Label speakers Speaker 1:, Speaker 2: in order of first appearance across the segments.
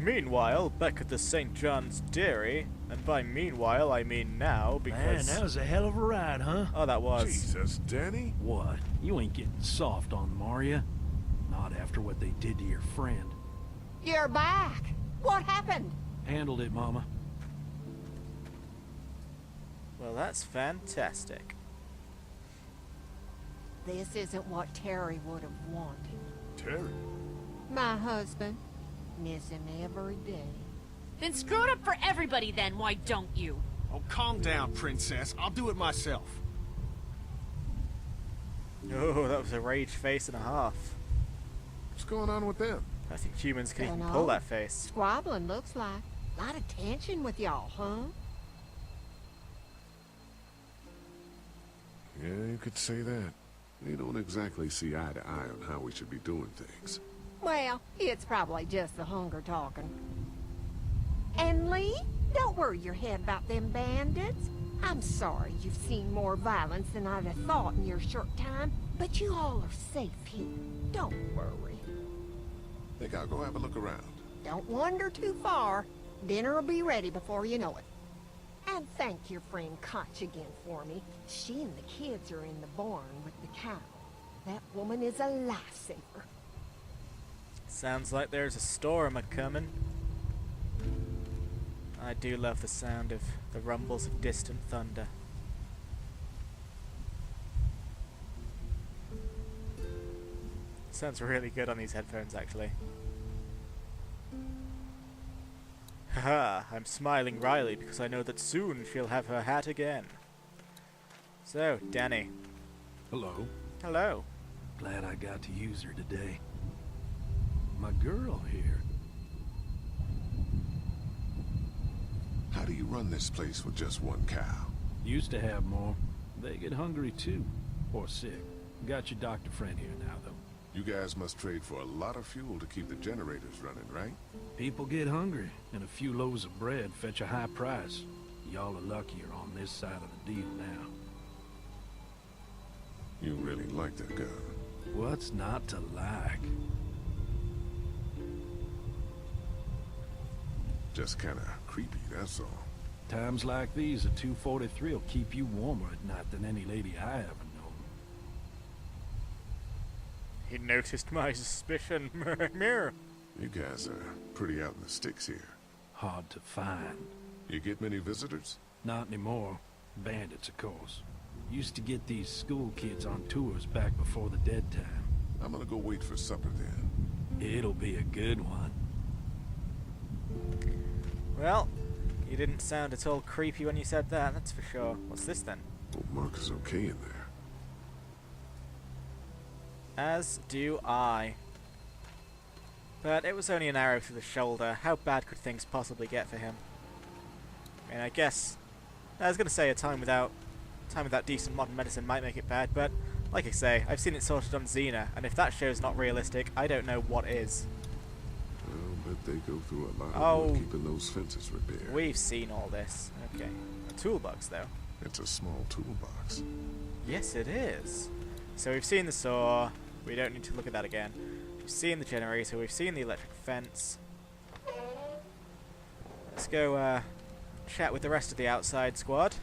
Speaker 1: Meanwhile, back at the St. John's Dairy, and by meanwhile I mean now, because...
Speaker 2: Man, that was a hell of a ride, huh?
Speaker 1: Oh, that was.
Speaker 3: Jesus, Danny?
Speaker 2: What? You ain't getting soft on them, are ya? Not after what they did to your friend.
Speaker 4: You're back. What happened?
Speaker 2: Handled it, Mama.
Speaker 1: Well, that's fantastic.
Speaker 4: This isn't what Terry would have wanted.
Speaker 3: Terry?
Speaker 4: My husband. Miss him every day.
Speaker 5: Then screw it up for everybody then, why don't you?
Speaker 6: Oh, calm down, princess. I'll do it myself.
Speaker 1: Oh, that was a rage face and a half.
Speaker 3: What's going on with them?
Speaker 1: I think humans can even
Speaker 4: Dunno.
Speaker 1: pull that face.
Speaker 4: Squabbling, looks like. Lot of tension with y'all, huh?
Speaker 3: Yeah, you could say that. They don't exactly see eye to eye on how we should be doing things.
Speaker 4: Well, it's probably just the hunger talking. And Lee, don't worry your head about them bandits. I'm sorry you've seen more violence than I'd have thought in your short time, but you all are safe here. Don't worry.
Speaker 3: Think I'll go have a look around.
Speaker 4: Don't wander too far. Dinner'll be ready before you know it. And thank your friend Koch again for me. She and the kids are in the barn with the cow. That woman is a lifesaver.
Speaker 1: Sounds like there's a storm a-coming. I do love the sound of the rumbles of distant thunder. Sounds really good on these headphones, actually. Haha, I'm smiling wryly because I know that soon she'll have her hat again. So, Danny.
Speaker 2: Hello.
Speaker 1: Hello.
Speaker 2: Glad I got to use her today. My girl here.
Speaker 3: How do you run this place with just one cow?
Speaker 2: Used to have more. They get hungry too. Or sick. Got your doctor friend here now, though.
Speaker 3: You guys must trade for a lot of fuel to keep the generators running, right?
Speaker 2: People get hungry, and a few loaves of bread fetch a high price. Y'all are luckier on this side of the deal now.
Speaker 3: You really like that gun.
Speaker 2: What's not to like?
Speaker 3: Just kinda creepy, that's all.
Speaker 2: Times like these, a 243 will keep you warmer at night than any lady I ever known.
Speaker 1: He noticed my suspicion. Mirror.
Speaker 3: You guys are pretty out in the sticks here.
Speaker 2: Hard to find.
Speaker 3: You get many visitors?
Speaker 2: Not anymore. Bandits, of course. Used to get these school kids on tours back before the dead time.
Speaker 3: I'm gonna go wait for supper then.
Speaker 2: It'll be a good one.
Speaker 1: Well, you didn't sound at all creepy when you said that, that's for sure. What's this then?
Speaker 3: Hope Mark is okay in there.
Speaker 1: As do I. But it was only an arrow through the shoulder. How bad could things possibly get for him? I mean, I guess... I was going to say a time without decent modern medicine might make it bad, but like I say, I've seen it sorted on Xena, and if that show's not realistic, I don't know what is.
Speaker 3: I'll bet they go through a lot
Speaker 1: Oh.
Speaker 3: of work keeping those fences repaired.
Speaker 1: We've seen all this. Okay. A toolbox, though.
Speaker 3: It's a small toolbox.
Speaker 1: Yes, it is. So we've seen the saw. We don't need to look at that again. We've seen the generator. We've seen the electric fence. Let's go chat with the rest of the outside squad.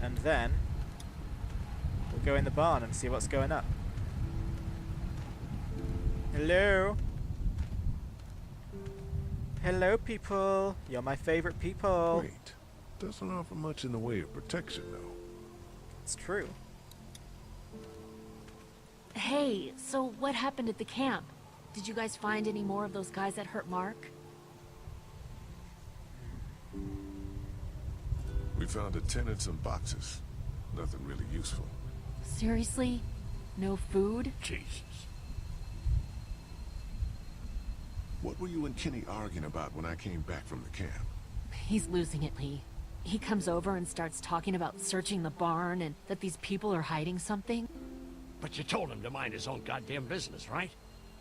Speaker 1: And then we'll go in the barn and see what's going up. Hello? Hello, people. You're my favorite people.
Speaker 3: Wait, doesn't offer much in the way of protection, though.
Speaker 1: It's true.
Speaker 5: Hey, so what happened at the camp? Did you guys find any more of those guys that hurt Mark?
Speaker 3: We found a tent and some boxes. Nothing really useful.
Speaker 5: Seriously? No food?
Speaker 2: Jesus.
Speaker 3: What were you and Kenny arguing about when I came back from the camp?
Speaker 5: He's losing it, Lee. He comes over and starts talking about searching the barn and that these people are hiding something.
Speaker 7: But you told him to mind his own goddamn business, right?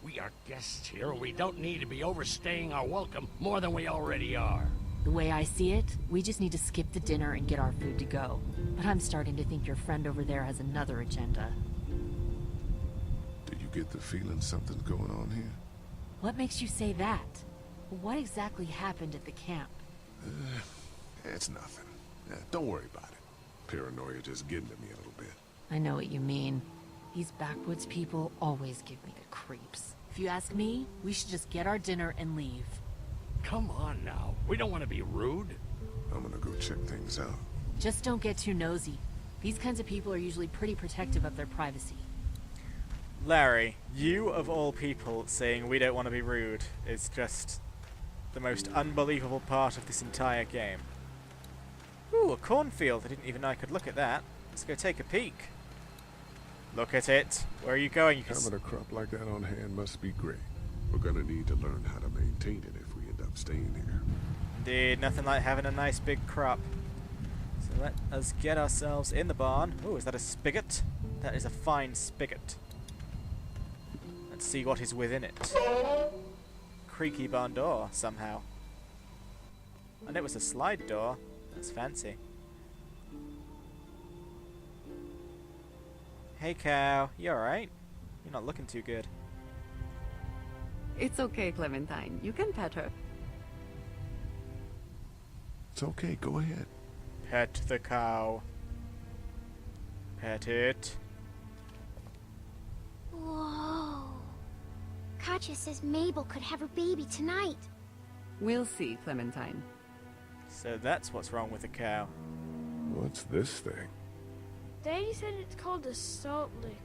Speaker 7: We are guests here. We don't need to be overstaying our welcome more than we already are.
Speaker 5: The way I see it, we just need to skip the dinner and get our food to go. But I'm starting to think your friend over there has another agenda.
Speaker 3: Do you get the feeling something's going on here?
Speaker 5: What makes you say that? What exactly happened at the camp?
Speaker 3: It's nothing. Don't worry about it. Paranoia just getting to me a little bit.
Speaker 5: I know what you mean. These backwoods people always give me the creeps. If you ask me, we should just get our dinner and leave.
Speaker 7: Come on now. We don't want to be rude.
Speaker 3: I'm gonna go check things out.
Speaker 5: Just don't get too nosy. These kinds of people are usually pretty protective of their privacy.
Speaker 1: Larry, you of all people saying we don't want to be rude is just the most unbelievable part of this entire game. Ooh, a cornfield. I didn't even know I could look at that. Let's go take a peek. Look at it. Where are you going? You can
Speaker 3: Having a crop like that on hand must be great. We're gonna need to learn how to maintain it if we end up staying here.
Speaker 1: Indeed, nothing like having a nice big crop. So let us get ourselves in the barn. Oh, is that a spigot? That is a fine spigot. Let's see what is within it. Creaky barn door, somehow. And it was a slide door. That's fancy. Hey cow, you alright? You're not looking too good.
Speaker 8: It's okay, Clementine. You can pet her.
Speaker 3: It's okay, go ahead.
Speaker 1: Pet the cow. Pet it.
Speaker 9: Whoa. Katja says Mabel could have her baby tonight.
Speaker 8: We'll see, Clementine.
Speaker 1: So that's what's wrong with the cow.
Speaker 3: What's this thing?
Speaker 10: Daddy said it's called a salt lick.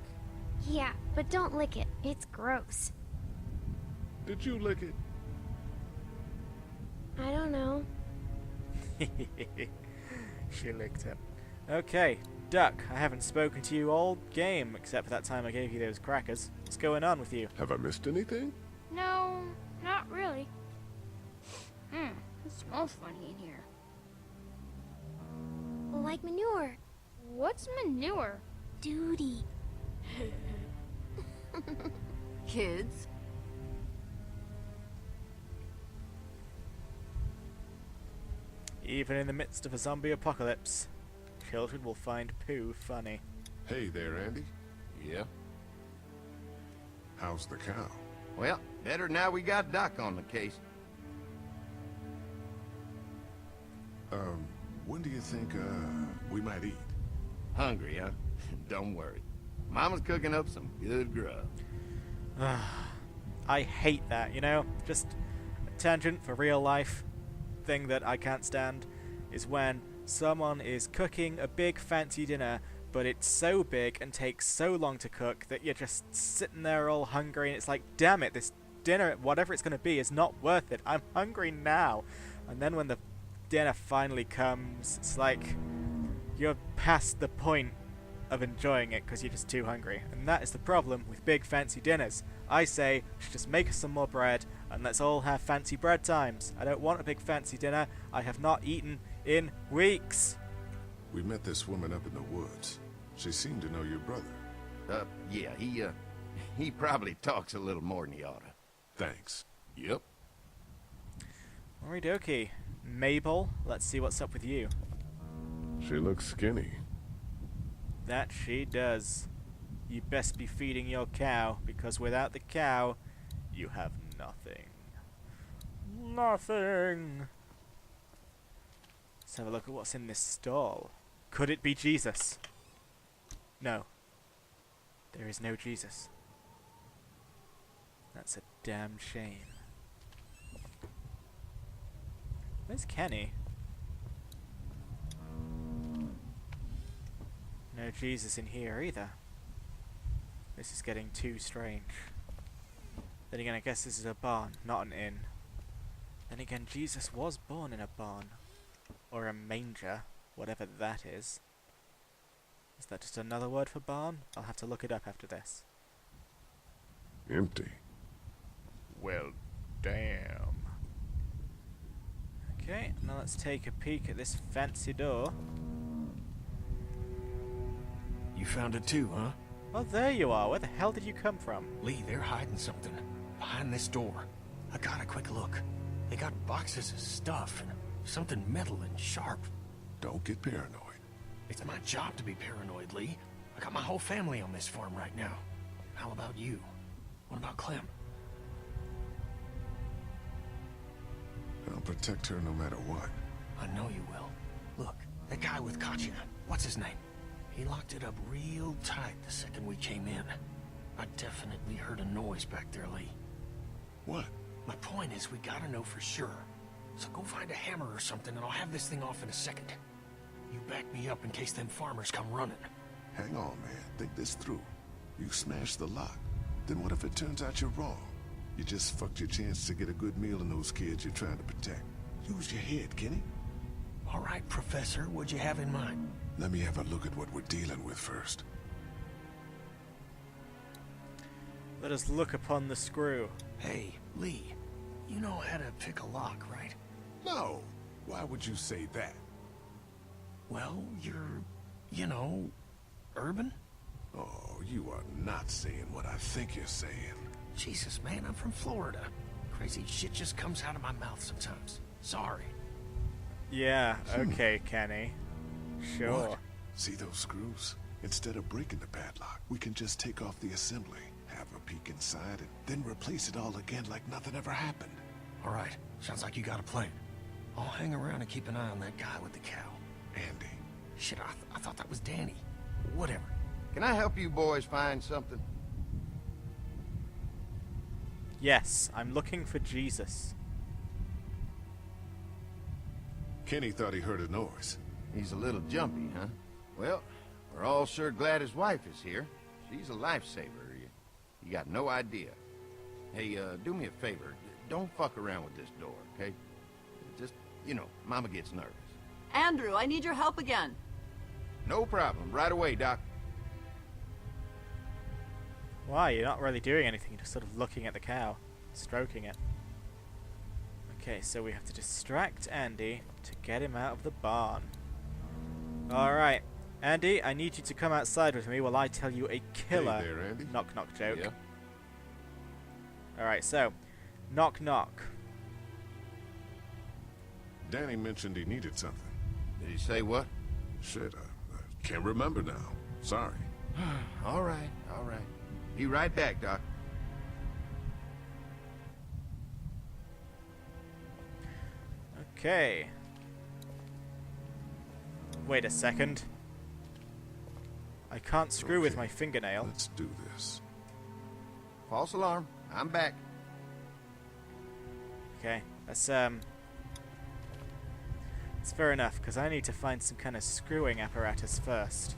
Speaker 9: Yeah, but don't lick it. It's gross.
Speaker 3: Did you lick it?
Speaker 10: I don't know.
Speaker 1: She licked it. Okay, Duck, I haven't spoken to you all game, except for that time I gave you those crackers. What's going on with you?
Speaker 3: Have I missed anything?
Speaker 10: No, not really. It smells funny in here.
Speaker 9: Like manure.
Speaker 10: What's manure?
Speaker 9: Duty.
Speaker 8: Kids,
Speaker 1: Even in the midst of a zombie apocalypse, children will find poo funny.
Speaker 3: Hey there, Andy.
Speaker 6: Yeah?
Speaker 3: How's the cow?
Speaker 11: Well, better now we got Doc on the case.
Speaker 3: When do you think, we might eat?
Speaker 11: Hungry, huh? Don't worry. Mama's cooking up some good grub.
Speaker 1: I hate that, you know? Just a tangent for real life thing that I can't stand is when someone is cooking a big fancy dinner, but it's so big and takes so long to cook that you're just sitting there all hungry and it's like, damn it, this dinner, whatever it's going to be, is not worth it. I'm hungry now. And then when the dinner finally comes, it's like you're past the point of enjoying it because you're just too hungry. And that is the problem with big fancy dinners. I say, just make us some more bread and let's all have fancy bread times. I don't want a big fancy dinner. I have not eaten in weeks.
Speaker 3: We met this woman up in the woods. She seemed to know your brother.
Speaker 11: Yeah, he probably talks a little more than he oughta.
Speaker 3: Thanks.
Speaker 11: Yep.
Speaker 1: Okie Mabel, let's see what's up with you.
Speaker 3: She looks skinny.
Speaker 1: That she does. You best be feeding your cow, because without the cow, you have nothing. Nothing! Let's have a look at what's in this stall. Could it be Jesus? No. There is no Jesus. That's a damn shame. Where's Kenny? No Jesus in here either. This is getting too strange. Then again, I guess this is a barn, not an inn. Then again, Jesus was born in a barn. Or a manger, whatever that is. Is that just another word for barn? I'll have to look it up after this.
Speaker 3: Empty.
Speaker 1: Well, damn. Okay, now let's take a peek at this fancy door.
Speaker 2: You found it too, huh?
Speaker 1: Oh, there you are. Where the hell did you come from?
Speaker 6: Lee, they're hiding something behind this door. I got a quick look. They got boxes of stuff and something metal and sharp.
Speaker 3: Don't get paranoid.
Speaker 6: It's my job to be paranoid, Lee. I got my whole family on this farm right now. How about you? What about Clem?
Speaker 3: I'll protect her no matter what.
Speaker 6: I know you will. Look, that guy with Katya, what's his name? He locked it up real tight the second we came in. I definitely heard a noise back there, Lee.
Speaker 3: What?
Speaker 6: My point is, we gotta know for sure. So go find a hammer or something, and I'll have this thing off in a second. You back me up in case them farmers come running.
Speaker 3: Hang on, man. Think this through. You smashed the lock. Then what if it turns out you're wrong? You just fucked your chance to get a good meal in those kids you're trying to protect. Use your head, Kenny.
Speaker 6: All right, Professor, what'd you have in mind?
Speaker 3: Let me have a look at what we're dealing with first.
Speaker 1: Let us look upon the screw.
Speaker 6: Hey, Lee, you know how to pick a lock, right?
Speaker 3: No. Why would you say that?
Speaker 6: Well, you're, you know, urban?
Speaker 3: Oh, you are not saying what I think you're saying.
Speaker 6: Jesus, man, I'm from Florida. Crazy shit just comes out of my mouth sometimes. Sorry.
Speaker 1: Yeah, okay, Kenny. Sure.
Speaker 3: What? See those screws? Instead of breaking the padlock, we can just take off the assembly, have a peek inside, and then replace it all again like nothing ever happened.
Speaker 6: All right, sounds like you got a plan. I'll hang around and keep an eye on that guy with the cow.
Speaker 3: Andy.
Speaker 6: Shit, I thought that was Danny. Whatever.
Speaker 11: Can I help you boys find something?
Speaker 1: Yes, I'm looking for Jesus.
Speaker 3: Kenny thought he heard a noise.
Speaker 11: He's a little jumpy, huh? Well, we're all sure glad his wife is here. She's a lifesaver. You got no idea. Hey, do me a favor. Don't fuck around with this door, okay? Just, you know, Mama gets nervous.
Speaker 8: Andrew, I need your help again.
Speaker 11: No problem. Right away, Doc.
Speaker 1: Why? You're not really doing anything. You're just sort of looking at the cow, stroking it. Okay, so we have to distract Andy to get him out of the barn. Alright. Andy, I need you to come outside with me while I tell you a killer
Speaker 3: Hey there, Andy.
Speaker 1: knock-knock joke.
Speaker 3: Yeah.
Speaker 1: Alright, so, knock-knock.
Speaker 3: Danny mentioned he needed something.
Speaker 11: Did he say what?
Speaker 3: Shit, I can't remember now. Sorry.
Speaker 11: All right, all right. Be right back, Doc.
Speaker 1: Okay. Wait a second. I can't screw with my fingernail.
Speaker 3: Let's do this.
Speaker 11: False alarm. I'm back.
Speaker 1: Okay, that's fair enough, because I need to find some kind of screwing apparatus first.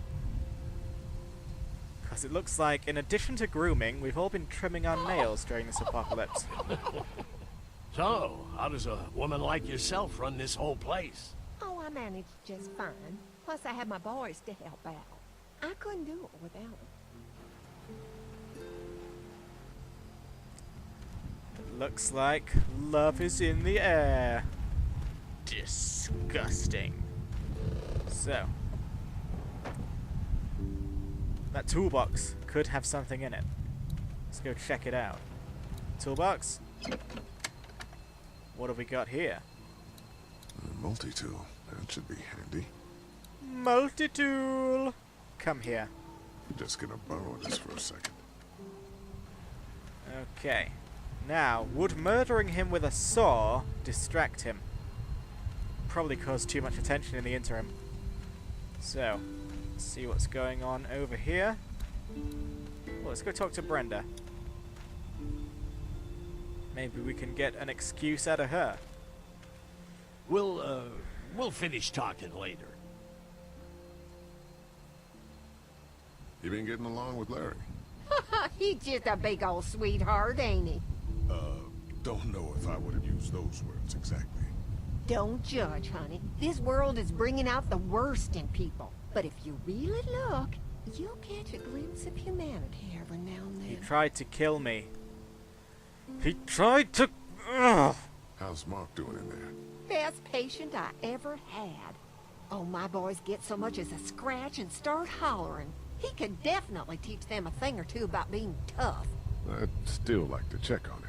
Speaker 1: Because it looks like, in addition to grooming, we've all been trimming our nails during this apocalypse.
Speaker 7: So, how does a woman like yourself run this whole place?
Speaker 4: Oh, I managed just fine. Plus, I had my boys to help out. I couldn't do it without them.
Speaker 1: It looks like love is in the air. Disgusting. So, that toolbox could have something in it. Let's go check it out. Toolbox? What have we got here?
Speaker 3: A multi-tool. That should be handy.
Speaker 1: Multi-tool! Come here.
Speaker 3: I'm just gonna borrow this for a second.
Speaker 1: Okay. Now, would murdering him with a saw distract him? Probably cause too much attention in the interim. So, let's see what's going on over here. Well, let's go talk to Brenda. Maybe we can get an excuse out of her.
Speaker 7: We'll finish talking later.
Speaker 3: You been getting along with Larry?
Speaker 4: He's just a big old sweetheart, ain't he?
Speaker 3: Don't know if I would have used those words exactly.
Speaker 4: Don't judge, honey. This world is bringing out the worst in people. But if you really look, you'll catch a glimpse of humanity every now and
Speaker 1: He
Speaker 4: then.
Speaker 1: tried to kill me. He tried to... Ugh.
Speaker 3: How's Mark doing in there?
Speaker 4: Best patient I ever had. Oh, my boys get so much as a scratch and start hollering. He could definitely teach them a thing or two about being tough.
Speaker 3: I'd still like to check on him.